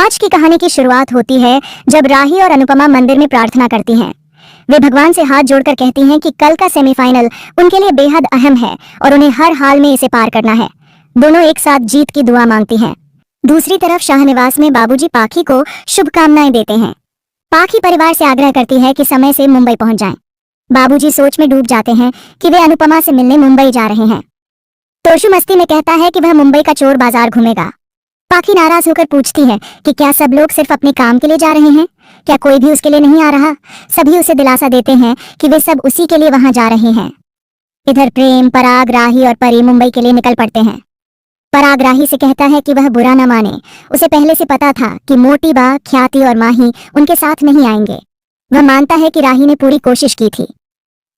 आज की कहानी की शुरुआत होती है जब राही और अनुपमा मंदिर में प्रार्थना करती हैं। वे भगवान से हाथ जोड़कर कहती हैं कि कल का सेमीफाइनल उनके लिए बेहद अहम है और उन्हें हर हाल में इसे पार करना है। दोनों एक साथ जीत की दुआ मांगती हैं। दूसरी तरफ शाहनिवास में बाबूजी पाखी को शुभकामनाएं देते हैं। पाखी परिवार से आग्रह करती है कि समय से मुंबई पहुंच जाएं। बाबूजी सोच में डूब जाते हैं कि वे अनुपमा से मिलने मुंबई जा रहे हैं। तोशु मस्ती में कहता है कि वह मुंबई का चोर बाजार घूमेगा। पाखी नाराज होकर पूछती है कि क्या सब लोग सिर्फ अपने काम के लिए जा रहे हैं, क्या कोई भी उसके लिए नहीं आ रहा। सभी उसे दिलासा देते हैं कि वे सब उसी के लिए वहां जा रहे हैं। इधर प्रेम, पराग, राही और परी मुंबई के लिए निकल पड़ते हैं। पराग राही से कहता है कि वह बुरा न माने, उसे पहले से पता था कि मोटी बा, ख्याति और माही उनके साथ नहीं आएंगे। वह मानता है कि राही ने पूरी कोशिश की थी।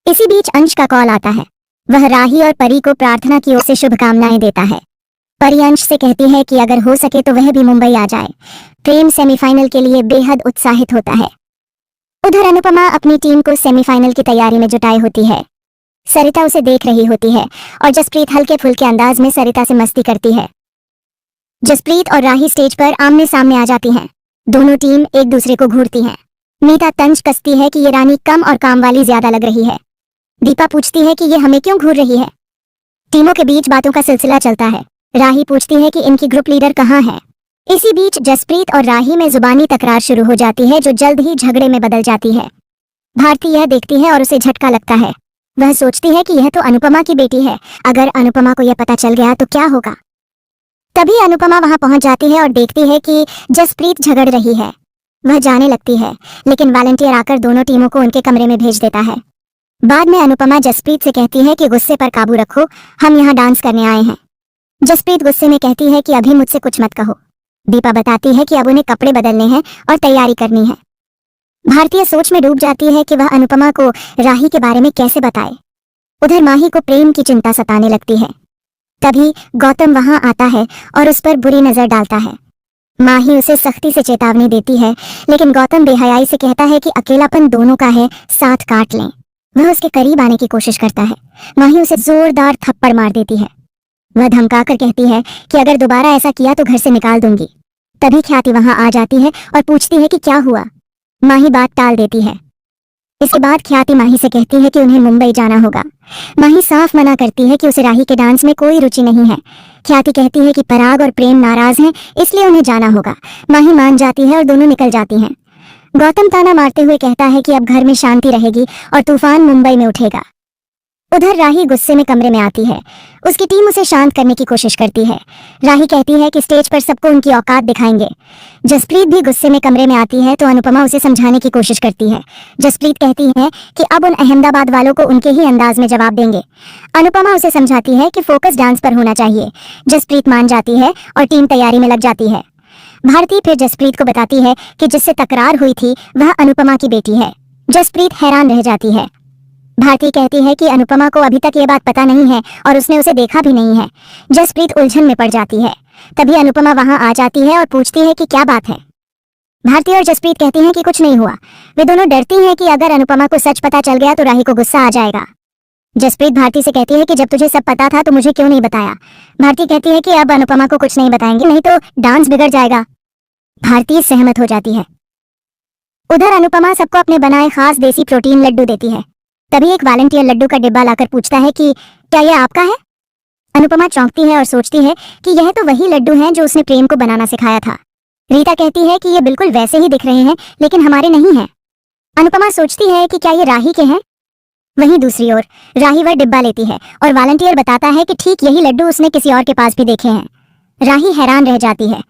इसी बीच अंश का कॉल आता है। वह राही और परी को प्रार्थना की ओर से शुभकामनाएं देता है। परी अंश से कहती है कि अगर हो सके तो वह भी मुंबई आ जाए। प्रेम सेमीफाइनल के लिए बेहद उत्साहित होता है। उधर अनुपमा अपनी टीम को सेमीफाइनल की तैयारी में जुटाई होती है। सरिता उसे देख रही होती है और जसप्रीत हल्के फुल्के अंदाज में सरिता से मस्ती करती है। जसप्रीत और राही स्टेज पर आमने सामने आ जाती हैं। दोनों टीम एक दूसरे को घूरती हैं। मीता तंज कसती है कि ये रानी कम और काम वाली ज्यादा लग रही है। दीपा पूछती है कि ये हमें क्यों घूर रही है। टीमों के बीच बातों का सिलसिला चलता है। राही पूछती है कि इनकी ग्रुप लीडर कहाँ है। इसी बीच जसप्रीत और राही में जुबानी तकरार शुरू हो जाती है जो जल्द ही झगड़े में बदल जाती है। भारती यह देखती है और उसे झटका लगता है। वह सोचती है कि यह तो अनुपमा की बेटी है, अगर अनुपमा को यह पता चल गया तो क्या होगा। तभी अनुपमा वहां पहुंच जाती है और देखती है कि जसप्रीत झगड़ रही है। वह जाने लगती है, लेकिन वॉलंटियर आकर दोनों टीमों को उनके कमरे में भेज देता है। बाद में अनुपमा जसप्रीत से कहती है कि गुस्से पर काबू रखो, हम यहाँ डांस करने आए हैं। जसप्रीत गुस्से में कहती है कि अभी मुझसे कुछ मत कहो। दीपा बताती है कि अब उन्हें कपड़े बदलने हैं और तैयारी करनी है। भारतीय सोच में डूब जाती है कि वह अनुपमा को राही के बारे में कैसे बताए। उधर माही को प्रेम की चिंता सताने लगती है। तभी गौतम वहां आता है और उस पर बुरी नजर डालता है। माही उसे सख्ती से चेतावनी देती है, लेकिन गौतम बेहयाई से कहता है कि अकेलापन दोनों का है, साथ काट लें। वह उसके करीब आने की कोशिश करता है। माही उसे जोरदार थप्पड़ मार देती है। वह धमकाकर कहती है कि अगर दोबारा ऐसा किया तो घर से निकाल दूंगी। तभी ख्याति वहां आ जाती है और पूछती है कि क्या हुआ। माही बात टाल देती है। इसके बाद ख्याति माही से कहती है कि उन्हें मुंबई जाना होगा। माही साफ मना करती है कि उसे राही के डांस में कोई रुचि नहीं है। ख्याति कहती है कि पराग और प्रेम नाराज हैं, इसलिए उन्हें जाना होगा। माही मान जाती है और दोनों निकल जाती हैं। गौतम ताना मारते हुए कहता है कि अब घर में शांति रहेगी और तूफान मुंबई में उठेगा। उधर राही गुस्से में कमरे में आती है। उसकी टीम उसे शांत करने की कोशिश करती है। राही कहती है कि स्टेज पर सबको उनकी औकात दिखाएंगे। जसप्रीत भी गुस्से में कमरे में आती है तो अनुपमा उसे समझाने की कोशिश करती है। जसप्रीत कहती है कि अब उन अहमदाबाद वालों को उनके ही अंदाज में जवाब देंगे। अनुपमा उसे समझाती है कि फोकस डांस पर होना चाहिए। जसप्रीत मान जाती है और टीम तैयारी में लग जाती है। भारती फिर जसप्रीत को बताती है कि जिससे तकरार हुई थी वह अनुपमा की बेटी है। जसप्रीत हैरान रह जाती है। भारती कहती है कि अनुपमा को अभी तक ये बात पता नहीं है और उसने उसे देखा भी नहीं है। जसप्रीत उलझन में पड़ जाती है। तभी अनुपमा वहां आ जाती है और पूछती है कि क्या बात है। भारती और जसप्रीत कहती हैं कि कुछ नहीं हुआ। वे दोनों डरती हैं कि अगर अनुपमा को सच पता चल गया तो राही को गुस्सा आ जाएगा। जसप्रीत भारती से कहती है कि जब तुझे सब पता था तो मुझे क्यों नहीं बताया। भारती कहती है कि अब अनुपमा को कुछ नहीं बताएंगे, नहीं तो डांस बिगड़ जाएगा। भारती सहमत हो जाती है। उधर अनुपमा सबको अपने बनाए खास देसी प्रोटीन लड्डू देती है। तभी एक वॉलंटियर लड्डू का डिब्बा लाकर पूछता है कि क्या यह आपका है। अनुपमा चौंकती है और सोचती है कि यह तो वही लड्डू हैं जो उसने प्रेम को बनाना सिखाया था। रीता कहती है कि ये बिल्कुल वैसे ही दिख रहे हैं, लेकिन हमारे नहीं हैं। अनुपमा सोचती है कि क्या ये राही के हैं। वहीं दूसरी ओर राही वह डिब्बा लेती है और वॉलंटियर बताता है कि ठीक यही लड्डू उसने किसी और के पास भी देखे हैं। राही हैरान रह जाती है।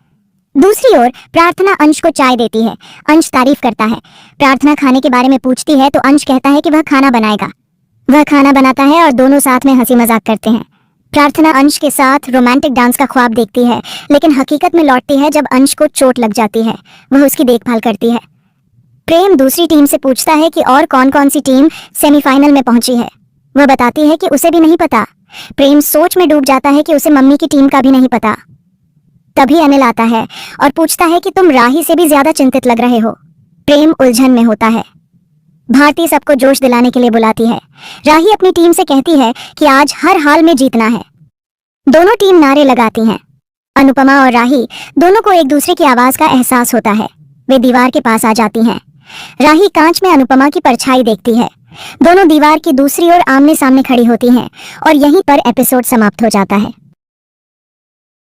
दूसरी ओर प्रार्थना अंश को चाय देती है। अंश तारीफ करता है। प्रार्थना खाने के बारे में पूछती है तो अंश कहता है कि वह खाना बनाएगा। वह खाना बनाता है और दोनों साथ में हंसी मजाक करते हैं। प्रार्थना अंश के साथ रोमांटिक डांस का ख्वाब देखती है, लेकिन हकीकत में लौटती है जब अंश को चोट लग जाती है। वह उसकी देखभाल करती है। प्रेम दूसरी टीम से पूछता है कि और कौन कौन सी टीम सेमीफाइनल में पहुंची है। वह बताती है कि उसे भी नहीं पता। प्रेम सोच में डूब जाता है कि उसे मम्मी की टीम का भी नहीं पता। तभी अनिल आता है और पूछता है कि तुम राही से भी ज्यादा चिंतित लग रहे हो। प्रेम उलझन में होता है। भारती सबको जोश दिलाने के लिए बुलाती है। राही अपनी टीम से कहती है कि आज हर हाल में जीतना है। दोनों टीम नारे लगाती हैं। अनुपमा और राही दोनों को एक दूसरे की आवाज का एहसास होता है। वे दीवार के पास आ जाती हैं। राही कांच में अनुपमा की परछाई देखती है। दोनों दीवार की दूसरी ओर आमने सामने खड़ी होती हैं और यहीं पर एपिसोड समाप्त हो जाता है।